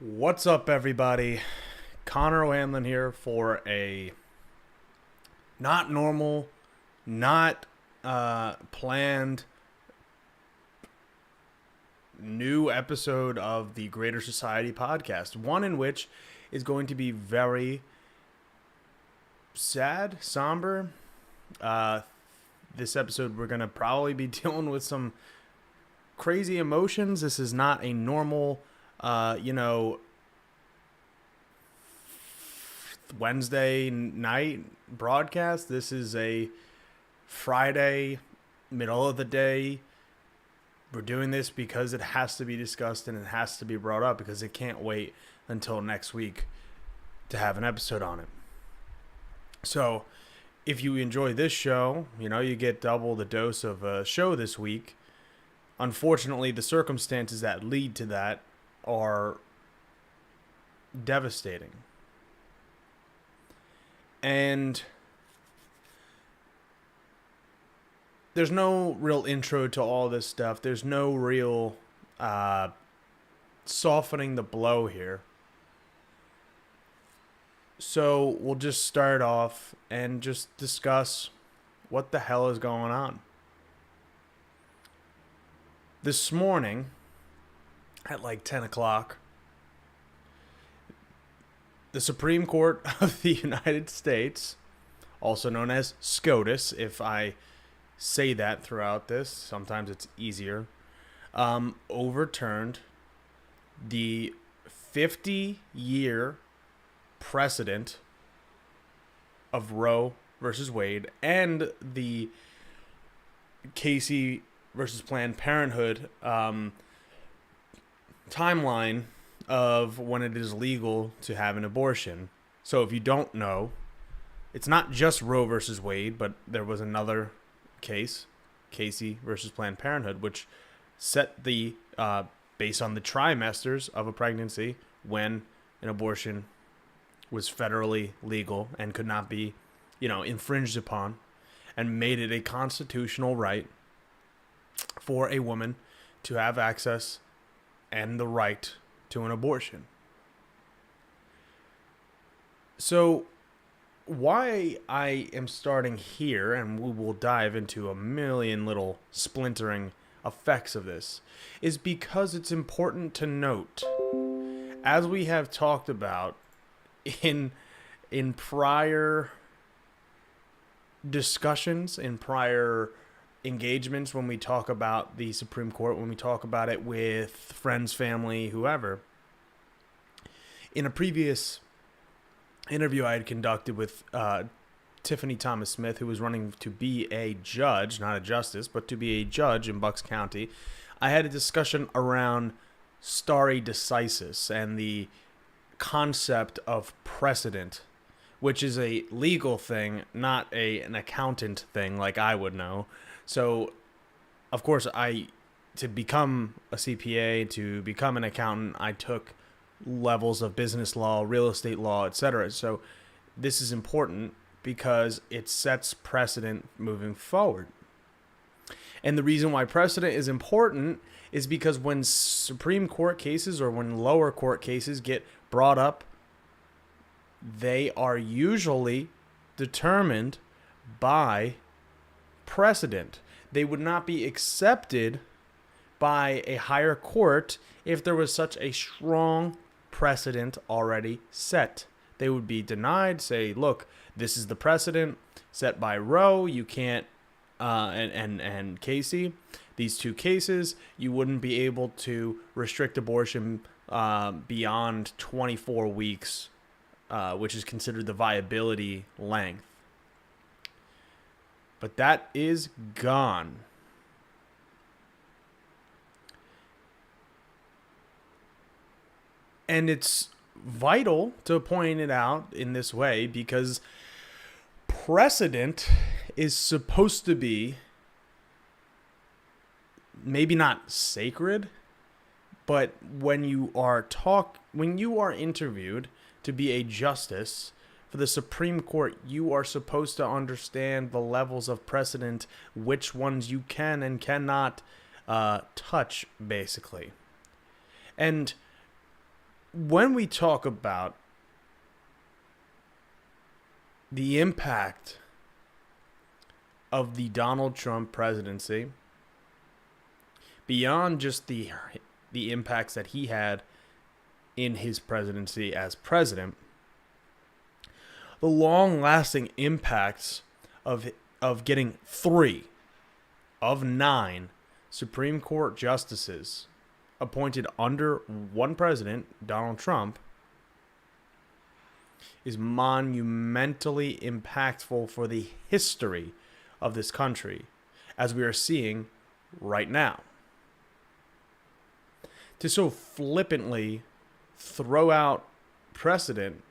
What's up, everybody? Connor OHanlon here for a not normal, not planned new episode of the Greater Society podcast. One in which is going to be very sad, somber. This episode, we're going to probably be dealing with some crazy emotions. This is not a normal Wednesday night broadcast. This is a Friday, middle of the day. We're doing this because it has to be discussed and it has to be brought up because it can't wait until next week to have an episode on it. So if you enjoy this show, you get double the dose of a show this week. Unfortunately, the circumstances that lead to that are devastating. And there's no real intro to all this stuff. There's no real softening the blow here. So we'll just start off and just discuss what the hell is going on. This morning, at like 10 o'clock, the Supreme Court of the United States, also known as SCOTUS, if I say that throughout this, sometimes it's easier, overturned the 50-year precedent of Roe versus Wade and the Casey versus Planned Parenthood timeline of when it is legal to have an abortion. So if you don't know, it's not just Roe versus Wade, but there was another case, Casey versus Planned Parenthood, which set the based on the trimesters of a pregnancy when an abortion was federally legal and could not be, infringed upon, and made it a constitutional right for a woman to have access and the right to an abortion. So why I am starting here, and we will dive into a million little splintering effects of this, is because it's important to note, as we have talked about in prior discussions, in prior engagements, when we talk about the Supreme Court, when we talk about it with friends, family, whoever. In a previous interview I had conducted with Tiffany Thomas Smith, who was running to be a judge, not a justice, but to be a judge in Bucks County, I had a discussion around stare decisis and the concept of precedent, which is a legal thing, not an accountant thing like I would know. So, of course, to become a CPA, to become an accountant, I took levels of business law, real estate law, etc. So this is important because it sets precedent moving forward. And the reason why precedent is important is because when Supreme Court cases or when lower court cases get brought up, they are usually determined by precedent. They would not be accepted by a higher court if there was such a strong precedent already set. They would be denied, say, look, this is the precedent set by Roe, you can't, and Casey, these two cases, you wouldn't be able to restrict abortion beyond 24 weeks, which is considered the viability length. But that is gone. And it's vital to point it out in this way because precedent is supposed to be maybe not sacred, but when you are interviewed to be a justice for the Supreme Court, you are supposed to understand the levels of precedent, which ones you can and cannot touch, basically. And when we talk about the impact of the Donald Trump presidency, beyond just the impacts that he had in his presidency as president, the long-lasting impacts of getting 3 of 9 Supreme Court justices appointed under one president, Donald Trump, is monumentally impactful for the history of this country, as we are seeing right now. To so flippantly throw out precedent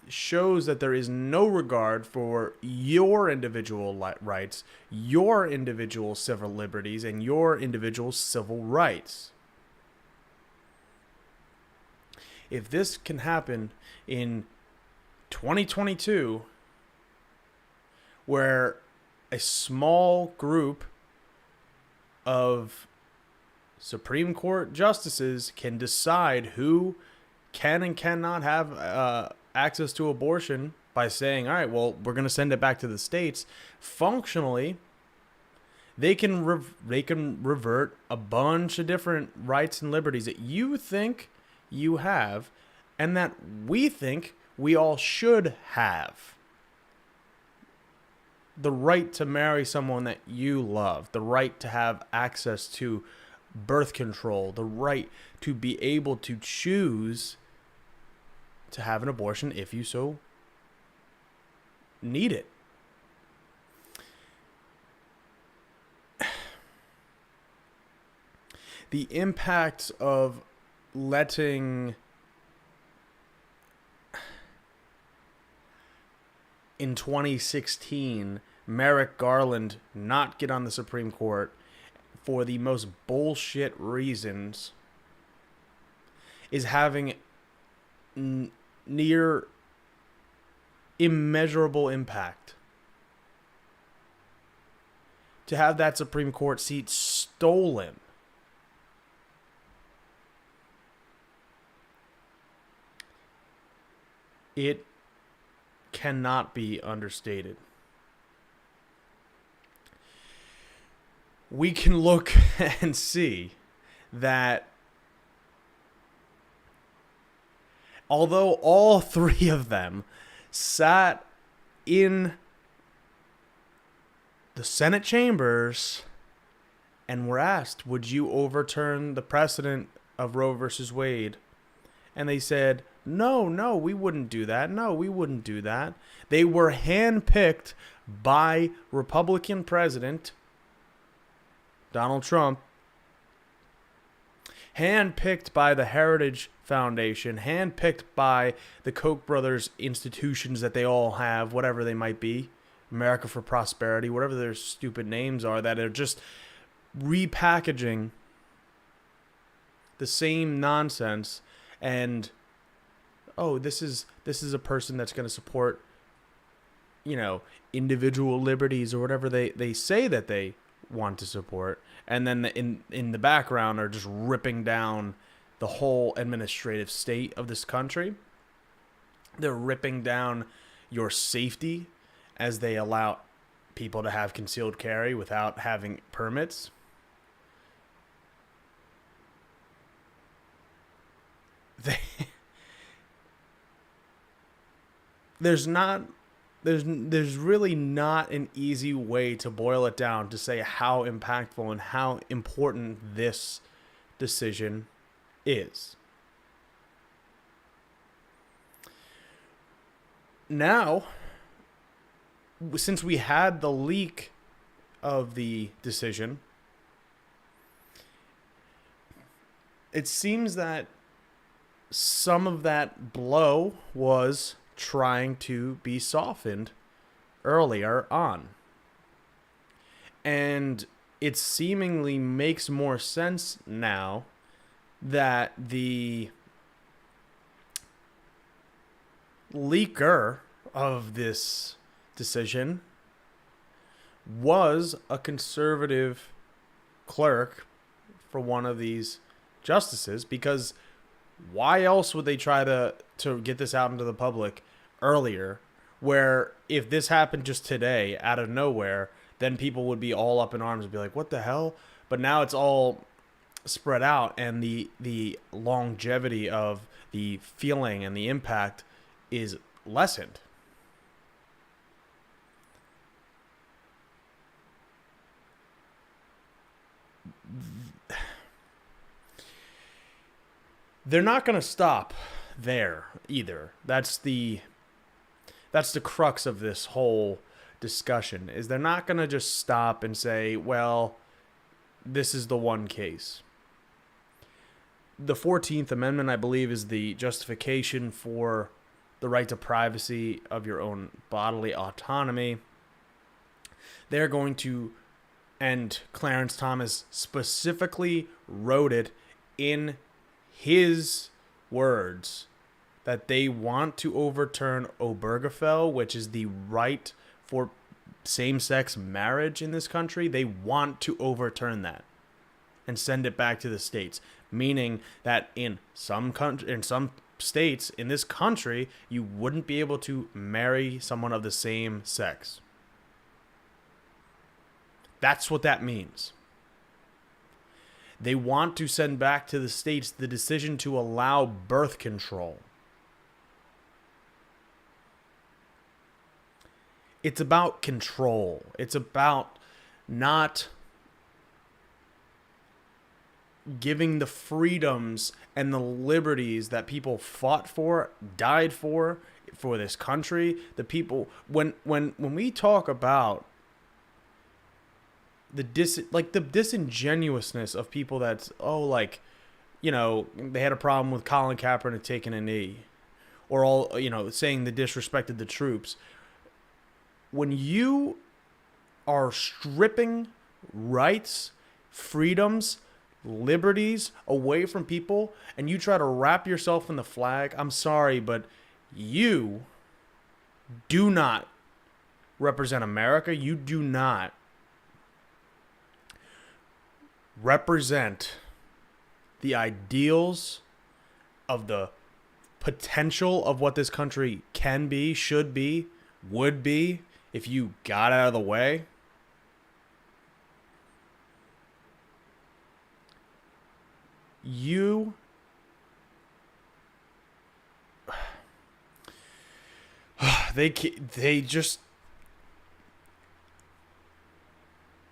shows that there is no regard for your individual rights, your individual civil liberties, and your individual civil rights. If this can happen in 2022, where a small group of Supreme Court justices can decide who can and cannot have access to abortion by saying, all right, well, we're going to send it back to the states. Functionally, they can revert a bunch of different rights and liberties that you think you have and that we think we all should have. The right to marry someone that you love, the right to have access to birth control, the right to be able to choose to have an abortion if you so need it. The impact of letting in 2016 Merrick Garland not get on the Supreme Court for the most bullshit reasons is having near immeasurable impact. To have that Supreme Court seat stolen it cannot be understated. We can look and see that although all 3 of them sat in the Senate chambers and were asked, would you overturn the precedent of Roe versus Wade? And they said, no, we wouldn't do that. No, we wouldn't do that. They were handpicked by Republican President Donald Trump, handpicked by the Heritage Foundation, handpicked by the Koch brothers institutions that they all have, whatever they might be, America for Prosperity, whatever their stupid names are, that are just repackaging the same nonsense. And this is a person that's going to support, individual liberties or whatever they say that they want to support, and then in the background are just ripping down the whole administrative state of this country. They're ripping down your safety as they allow people to have concealed carry without having permits. There's really not an easy way to boil it down to say how impactful and how important this decision is. Now, since we had the leak of the decision, it seems that some of that blow was trying to be softened earlier on. And it seemingly makes more sense now that the leaker of this decision was a conservative clerk for one of these justices, because Why else would they try to get this out into the public earlier? Where if this happened just today out of nowhere, then people would be all up in arms and be like, "What the hell?" But now it's all spread out, and the longevity of the feeling and the impact is lessened. They're not going to stop there either. That's the crux of this whole discussion, is they're not going to just stop and say, well, this is the one case. The 14th Amendment, I believe, is the justification for the right to privacy of your own bodily autonomy. They're going to, and Clarence Thomas specifically wrote it in his words, that they want to overturn Obergefell, which is the right for same-sex marriage in this country. They want to overturn that and send it back to the states, meaning that in some states in this country, you wouldn't be able to marry someone of the same sex. That's what that means. They want to send back to the states the decision to allow birth control. It's about control. It's about not giving the freedoms and the liberties that people fought for, died for this country. The people, when we talk about the disingenuousness of people that's, they had a problem with Colin Kaepernick taking a knee, or saying they disrespected the troops. When you are stripping rights, freedoms, liberties away from people, and you try to wrap yourself in the flag, I'm sorry, but you do not represent America. You do not represent the ideals of the potential of what this country can be, should be, would be if you got out of the way.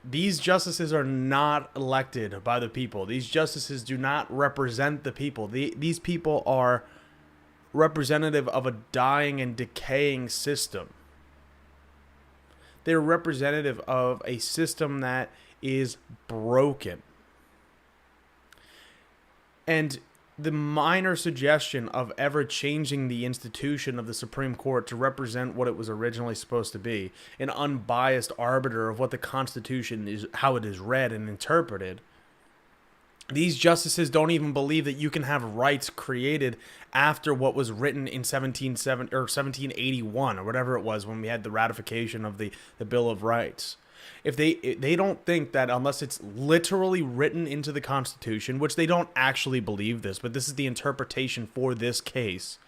These justices are not elected by the people. These justices do not represent the people. These people are representative of a dying and decaying system. They're representative of a system that is broken. And the minor suggestion of ever changing the institution of the Supreme Court to represent what it was originally supposed to be, an unbiased arbiter of what the Constitution is, how it is read and interpreted. These justices don't even believe that you can have rights created after what was written in 1781 or whatever it was, when we had the ratification of the Bill of Rights. If they don't think that unless it's literally written into the Constitution, which they don't actually believe this, but this is the interpretation for this case,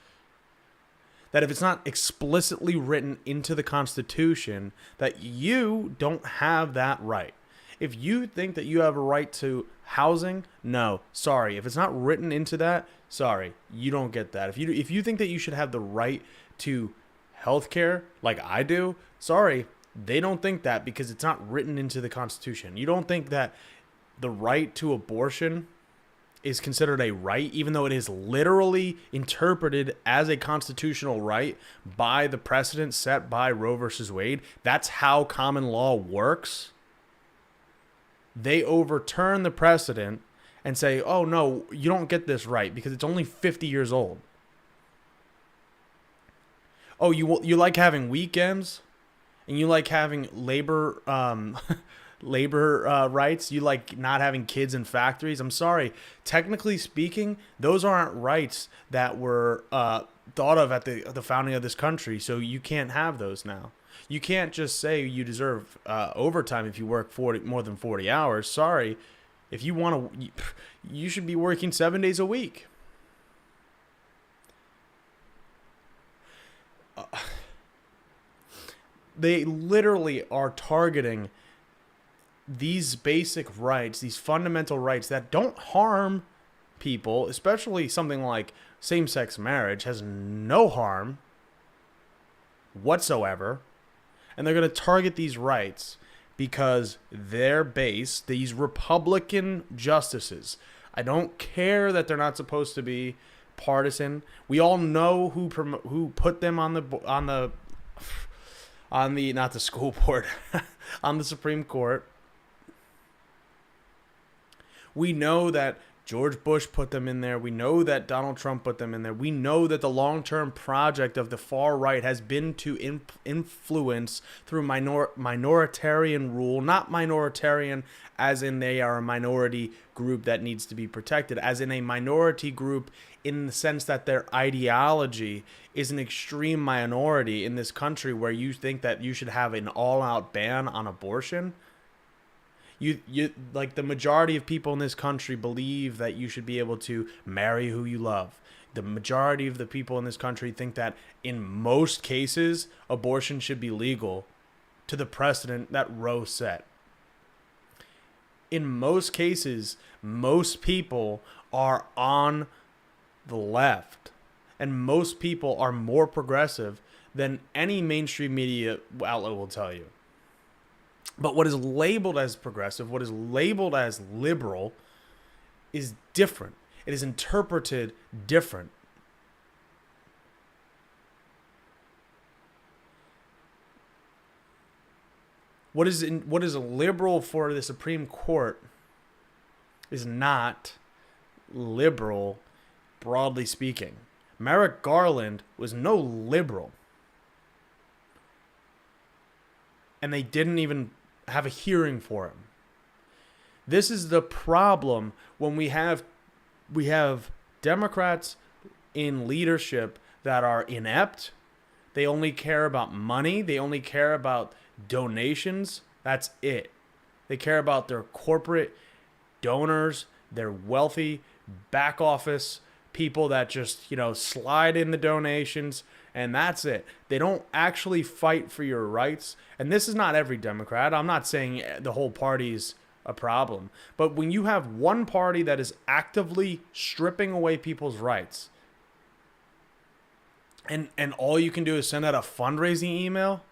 that if it's not explicitly written into the Constitution, that you don't have that right. If you think that you have a right to housing, no, sorry. If it's not written into that, sorry, you don't get that. If you think that you should have the right to healthcare like I do, sorry, they don't think that because it's not written into the Constitution. You don't think that the right to abortion is considered a right, even though it is literally interpreted as a constitutional right by the precedent set by Roe versus Wade. That's how common law works. They overturn the precedent and say, oh, no, you don't get this right because it's only 50 years old. Oh, you like having weekends? And you like having labor rights? You like not having kids in factories? I'm sorry. Technically speaking, those aren't rights that were thought of at the founding of this country, so you can't have those now. You can't just say you deserve overtime if you work more than 40 hours. Sorry. If you want to, you should be working 7 days a week. They literally are targeting these basic rights, these fundamental rights that don't harm people, especially something like same-sex marriage has no harm whatsoever. And they're going to target these rights because their base, these Republican justices, I don't care that they're not supposed to be partisan. We all know who put them on the not the school board, on the Supreme Court. We know that George Bush put them in there. We know that Donald Trump put them in there. We know that the long-term project of the far right has been to influence through minoritarian rule, not minoritarian as in they are a minority group that needs to be protected, as in a minority group in the sense that their ideology is an extreme minority in this country where you think that you should have an all-out ban on abortion. You like the majority of people in this country believe that you should be able to marry who you love. The majority of the people in this country think that in most cases abortion should be legal to the precedent that Roe set. In most cases, most people are on the left, and most people are more progressive than any mainstream media outlet will tell you. But what is labeled as progressive, what is labeled as liberal, is different. It is interpreted different. What is liberal for the Supreme Court is not liberal, broadly speaking. Merrick Garland was no liberal. And they didn't even have a hearing for him. This is the problem when we have Democrats in leadership that are inept. They only care about money. They only care about donations. That's it. They care about their corporate donors, their wealthy back office people that just, slide in the donations, and that's it. They don't actually fight for your rights. And this is not every Democrat. I'm not saying the whole party's a problem. But when you have one party that is actively stripping away people's rights, and all you can do is send out a fundraising email,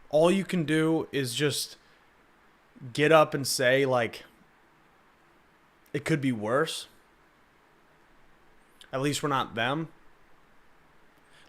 all you can do is just get up and say, like, it could be worse. At least we're not them.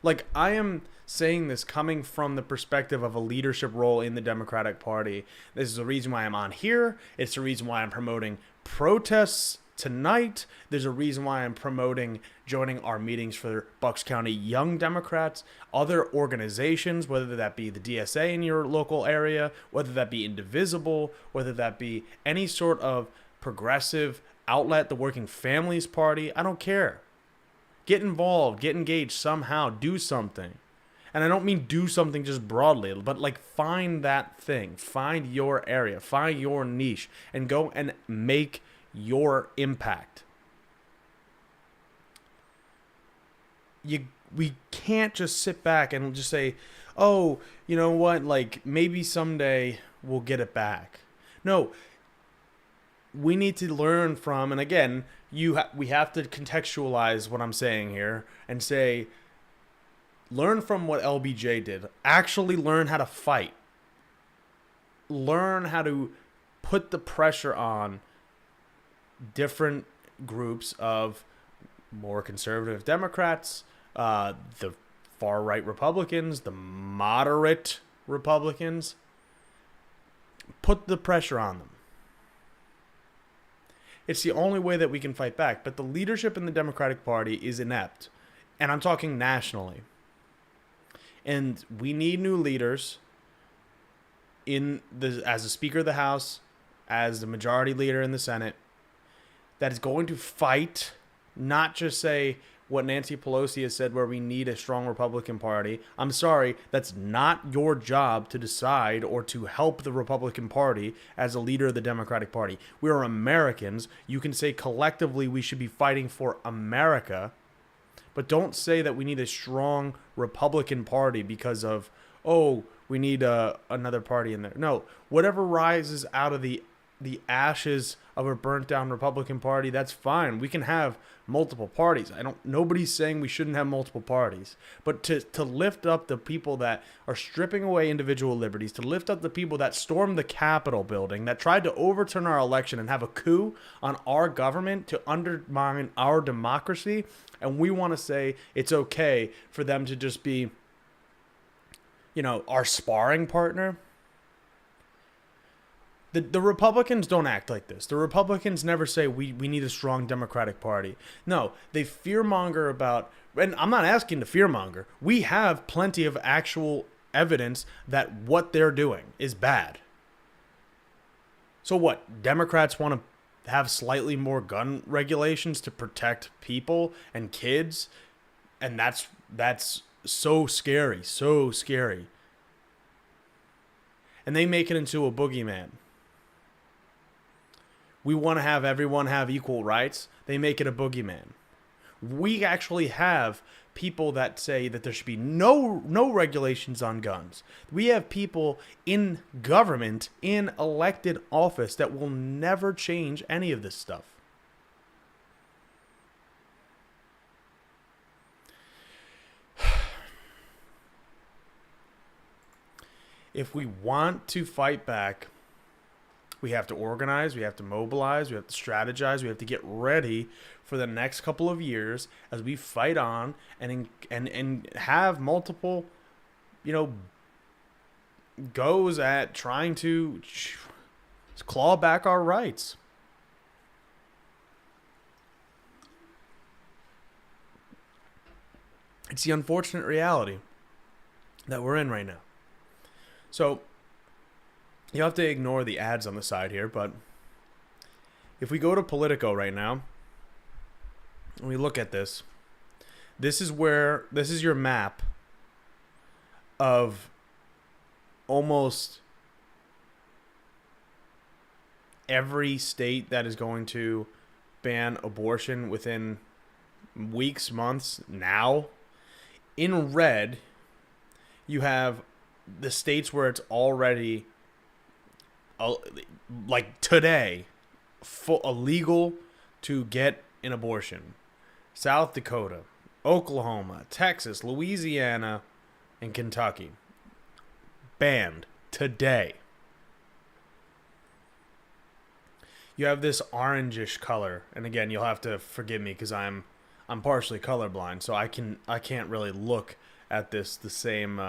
Like, I am saying this coming from the perspective of a leadership role in the Democratic Party. This is the reason why I'm on here. It's the reason why I'm promoting protests tonight. There's a reason why I'm promoting joining our meetings for Bucks County Young Democrats, other organizations, whether that be the DSA in your local area, whether that be Indivisible, whether that be any sort of progressive outlet, the Working Families Party. I don't care. Get involved, get engaged somehow, do something. And I don't mean do something just broadly, but like find that thing, find your area, find your niche, and go and make your impact. We can't just sit back and just say, oh, you know what, like maybe someday we'll get it back. No, we need to learn from, and again, we have to contextualize what I'm saying here and say, learn from what LBJ did. Actually learn how to fight. Learn how to put the pressure on different groups of more conservative Democrats, the far-right Republicans, the moderate Republicans. Put the pressure on them. It's the only way that we can fight back. But the leadership in the Democratic Party is inept. And I'm talking nationally. And we need new leaders as the Speaker of the House, as the majority leader in the Senate, that is going to fight, not just say, what Nancy Pelosi has said, where we need a strong Republican Party. I'm sorry, that's not your job to decide or to help the Republican Party as a leader of the Democratic Party. We are Americans. You can say collectively we should be fighting for America, but don't say that we need a strong Republican Party because of, oh, we need another party in there. No, whatever rises out of the ashes of a burnt down Republican Party, that's fine. We can have multiple parties. Nobody's saying we shouldn't have multiple parties. But to lift up the people that are stripping away individual liberties, to lift up the people that stormed the Capitol building, that tried to overturn our election and have a coup on our government to undermine our democracy, and we want to say it's okay for them to just be, our sparring partner. The Republicans don't act like this. The Republicans never say we need a strong Democratic Party. No, they fearmonger about, and I'm not asking to fearmonger. We have plenty of actual evidence that what they're doing is bad. So what? Democrats want to have slightly more gun regulations to protect people and kids, and that's so scary, so scary. And they make it into a boogeyman. We want to have everyone have equal rights. They make it a boogeyman. We actually have people that say that there should be no regulations on guns. We have people in government, in elected office, that will never change any of this stuff. If we want to fight back, we have to organize, we have to mobilize, we have to strategize, we have to get ready for the next couple of years as we fight on and have multiple, goes at trying to claw back our rights. It's the unfortunate reality that we're in right now. So, you have to ignore the ads on the side here, but if we go to Politico right now, and we look at this, this is your map of almost every state that is going to ban abortion within weeks, months, now. In red, you have the states where it's already, like today, illegal to get an abortion. South Dakota, Oklahoma, Texas, Louisiana, and Kentucky. Banned today. You have this orangish color, and again, you'll have to forgive me because I'm partially colorblind, so I can't really look at this the same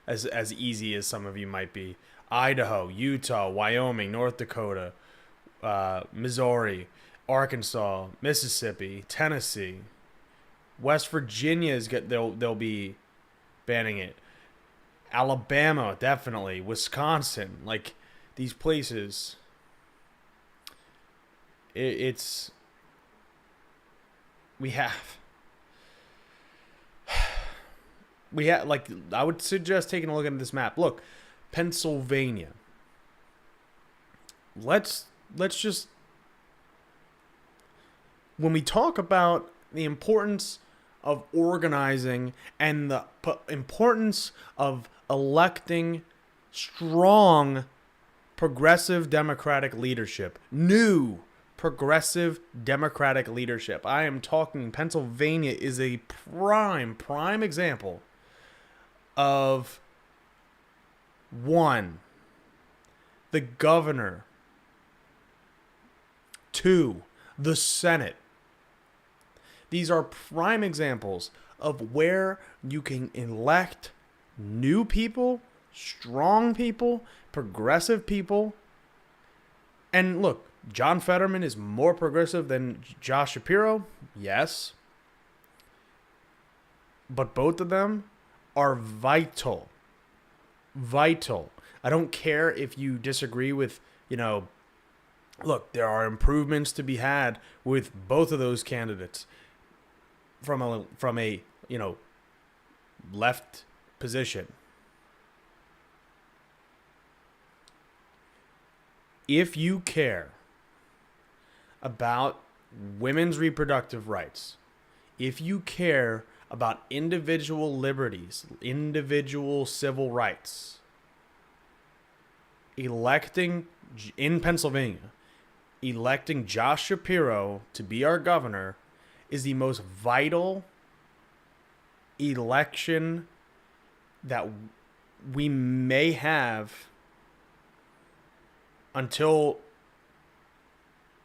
as easy as some of you might be. Idaho, Utah, Wyoming, North Dakota, Missouri, Arkansas, Mississippi, Tennessee, West Virginia they'll be banning it. Alabama, definitely. Wisconsin, like these places. It's we have like, I would suggest taking a look at this map. Look, Pennsylvania. Let's just, when we talk about the importance of organizing and the importance of electing strong progressive Democratic leadership, new progressive Democratic leadership. I am talking Pennsylvania is a prime example of, one, the governor, two, the Senate. These are prime examples of where you can elect new people, strong people, progressive people. And look, John Fetterman is more progressive than Josh Shapiro. Yes. But both of them are vital. Vital. I don't care if you disagree with, look, there are improvements to be had with both of those candidates. from a left position. If you care about women's reproductive rights, if you care about individual liberties, individual civil rights, electing in Pennsylvania, electing Josh Shapiro to be our governor is the most vital election that we may have until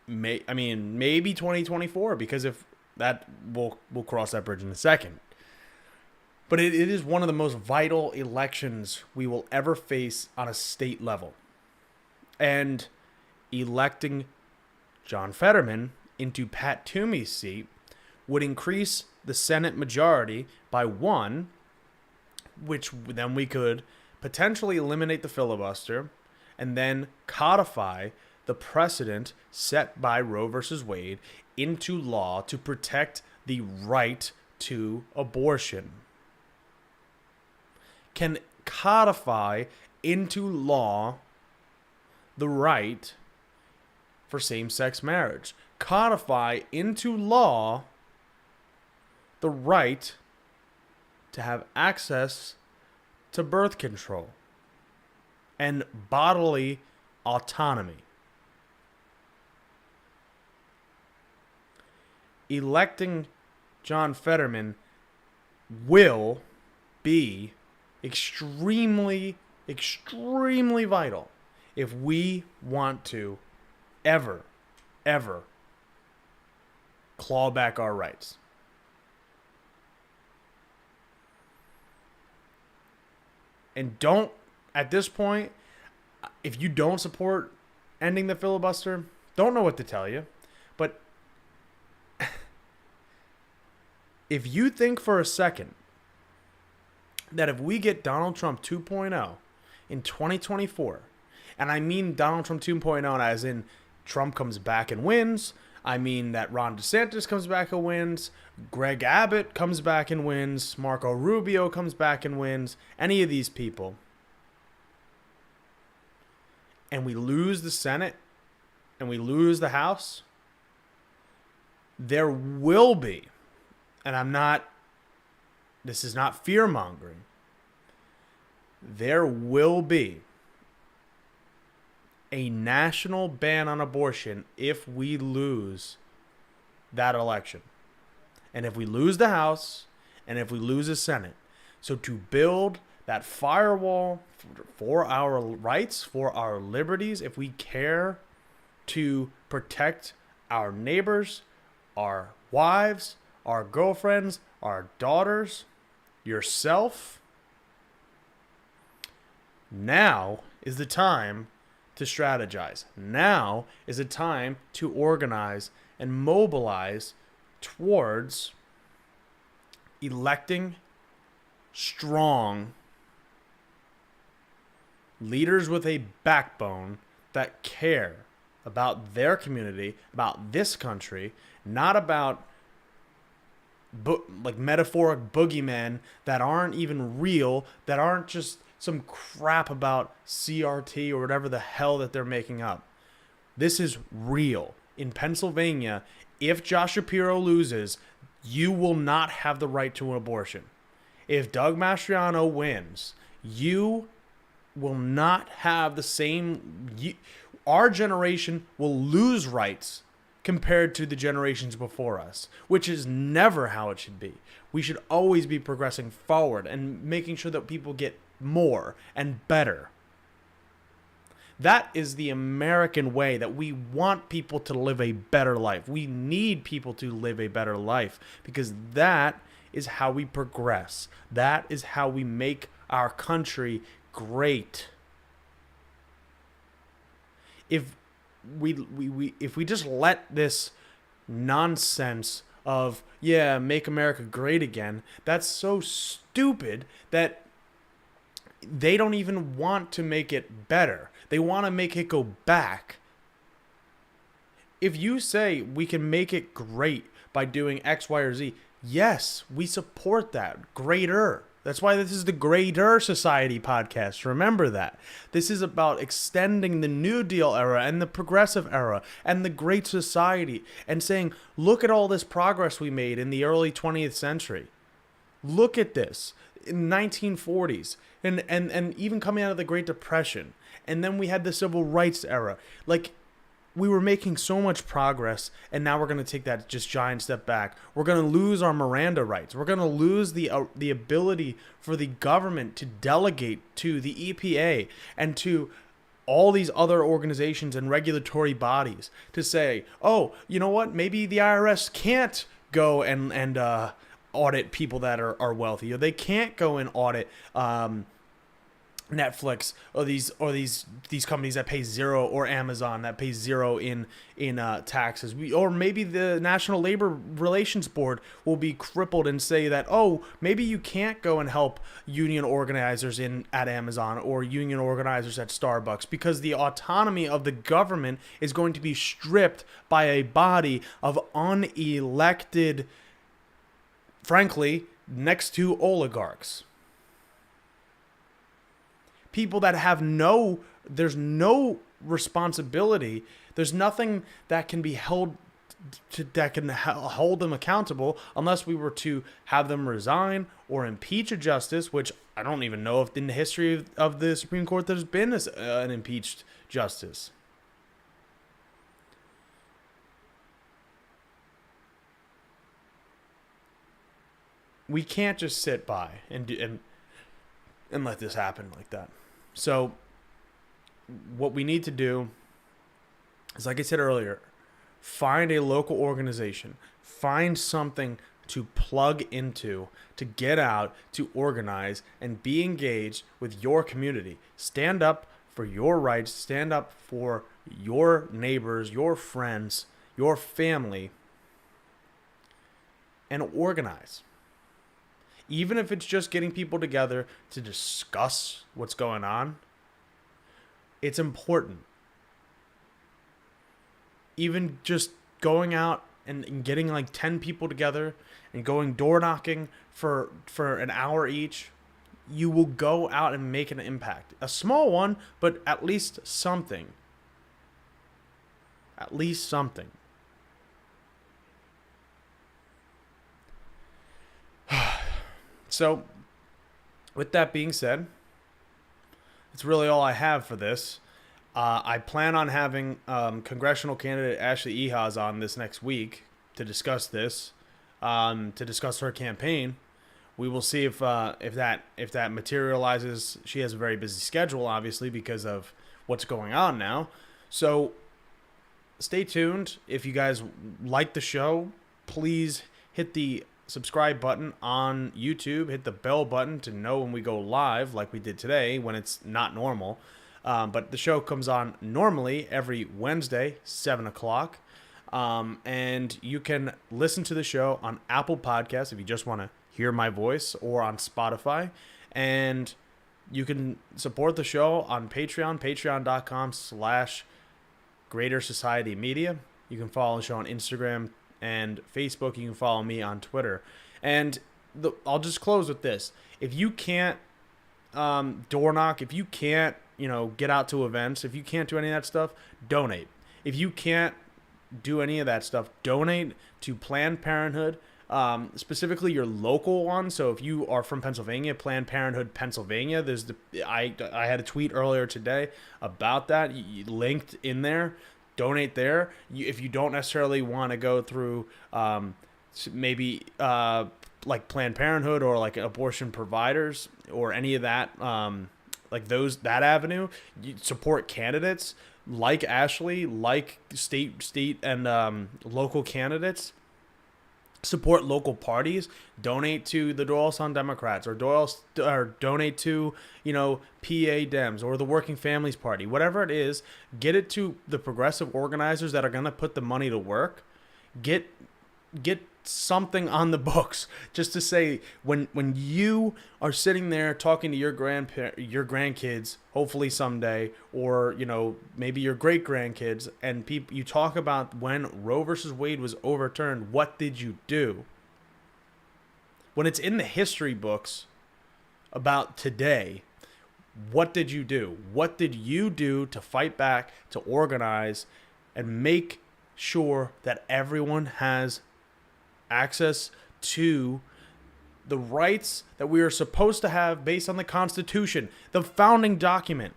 maybe 2024, because if that we'll cross that bridge in a second. But it is one of the most vital elections we will ever face on a state level. And electing John Fetterman into Pat Toomey's seat would increase the Senate majority by 1, which then we could potentially eliminate the filibuster and then codify the precedent set by Roe versus Wade into law to protect the right to abortion. Can codify into law the right for same-sex marriage. Codify into law the right to have access to birth control and bodily autonomy. Electing John Fetterman will be extremely, extremely vital if we want to ever claw back our rights. And don't, at this point, if you don't support ending the filibuster, don't know what to tell you. But if you think for a second that if we get Donald Trump 2.0 in 2024, and I mean Donald Trump 2.0 as in Trump comes back and wins, I mean that Ron DeSantis comes back and wins, Greg Abbott comes back and wins, Marco Rubio comes back and wins, any of these people, and we lose the Senate and we lose the House, there will be, and this is not fear-mongering, there will be a national ban on abortion if we lose that election. And if we lose the House, and if we lose the Senate. So to build that firewall for our rights, for our liberties, if we care to protect our neighbors, our wives, our girlfriends, our daughters, yourself, now is the time to strategize. Now is the time to organize and mobilize towards electing strong leaders with a backbone that care about their community, about this country, not about metaphoric boogeymen that aren't even real, that aren't just some crap about CRT or whatever the hell that they're making up. This is real. In Pennsylvania, if Josh Shapiro loses, you will not have the right to an abortion. If Doug Mastriano wins, you will not have the same... Our generation will lose rights compared to the generations before us, which is never how it should be. We should always be progressing forward and making sure that people get more and better. That is the American way, that we want people to live a better life. We need people to live a better life because that is how we progress. That is how we make our country great. If we just let this nonsense of, make America great again, that's so stupid that they don't even want to make it better. They want to make it go back. If you say we can make it great by doing X, Y, or Z, Yes, we support that. Greater. That's why this is the Greater Society podcast. Remember that. This is about extending the New Deal era and the Progressive era and the Great Society and saying, look at all this progress we made in the early 20th century. Look at this in the 1940s and even coming out of the Great Depression. And then we had the Civil Rights era. Like, we were making so much progress, and now we're going to take that just giant step back. We're going to lose our Miranda rights. We're going to lose the ability for the government to delegate to the EPA and to all these other organizations and regulatory bodies to say, oh, you know what? Maybe the IRS can't go and audit people that are wealthy, or they can't go and audit Netflix or these companies that pay zero, or Amazon that pays zero in taxes. Or maybe the National Labor Relations Board will be crippled and say that, oh, maybe you can't go and help union organizers at Amazon or union organizers at Starbucks because the autonomy of the government is going to be stripped by a body of unelected, frankly, next to oligarchs. People that have there's no responsibility. There's nothing that can be held that can hold them accountable unless we were to have them resign or impeach a justice, which I don't even know if in the history of the Supreme Court there's been an impeached justice. We can't just sit by and let this happen like that. So what we need to do is, like I said earlier, find a local organization, find something to plug into, to get out, to organize, and be engaged with your community. Stand up for your rights, stand up for your neighbors, your friends, your family, and organize. Even if it's just getting people together to discuss what's going on, it's important. Even just going out and getting like 10 people together and going door knocking for an hour each, you will go out and make an impact. A small one, but at least something. At least something. So, with that being said, that's really all I have for this. I plan on having congressional candidate Ashley Ehas on this next week to discuss this, to discuss her campaign. We will see if that materializes. She has a very busy schedule, obviously, because of what's going on now. So, stay tuned. If you guys like the show, please hit the subscribe button on YouTube, hit the bell button to know when we go live, like we did today when it's not normal. But the show comes on normally every Wednesday, 7 o'clock. And you can listen to the show on Apple Podcasts if you just want to hear my voice, or on Spotify. And you can support the show on Patreon, patreon.com/Greater Society Media. You can follow the show on Instagram and Facebook. You can follow me on Twitter. And I'll just close with this. If you can't door knock, if you can't, get out to events, if you can't do any of that stuff, donate. If you can't do any of that stuff, donate to Planned Parenthood, specifically your local one. So if you are from Pennsylvania, Planned Parenthood Pennsylvania, I had a tweet earlier today about that, linked in there. Donate there. If you don't necessarily want to go through maybe like Planned Parenthood or like abortion providers or any of that, that avenue, you support candidates like Ashley, like state and local candidates. Support local parties. Donate to the Doylestown Democrats, or donate to PA Dems or the Working Families Party. Whatever it is, get it to the progressive organizers that are going to put the money to work. Get something on the books, just to say when you are sitting there talking to your grandkids, hopefully someday, or maybe your great grandkids, and you talk about when Roe versus Wade was overturned, what did you do? when it's in the history books about today, what did you do? What did you do to fight back, to organize, and make sure that everyone has access to the rights that we are supposed to have based on the Constitution, the founding document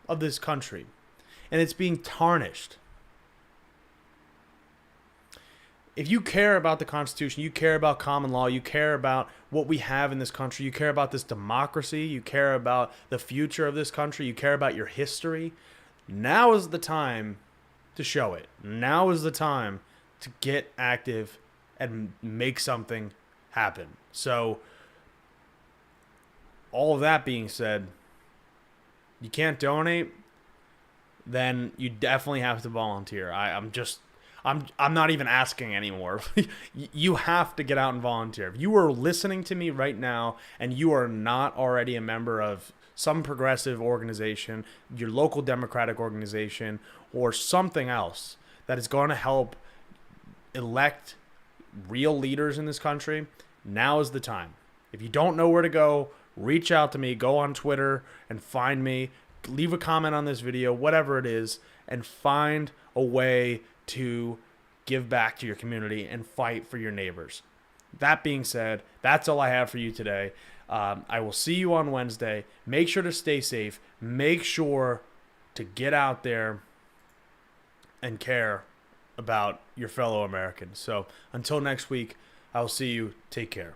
of this country, and it's being tarnished. If you care about the Constitution, you care about common law, you care about what we have in this country, you care about this democracy, you care about the future of this country, you care about your history, now is the time to show it. Now is the time to get active and make something happen. So, all of that being said, you can't donate, then you definitely have to volunteer. I'm not even asking anymore. You have to get out and volunteer. If you are listening to me right now and you are not already a member of some progressive organization, your local Democratic organization, or something else that is going to help elect real leaders in this country, now is the time. If you don't know where to go, reach out to me. Go on Twitter and find me. Leave a comment on this video, whatever it is, and find a way to give back to your community and fight for your neighbors. That being said, that's all I have for you today. I will see you on Wednesday. Make sure to stay safe. Make sure to get out there and care about your fellow Americans. So until next week, I'll see you. Take care.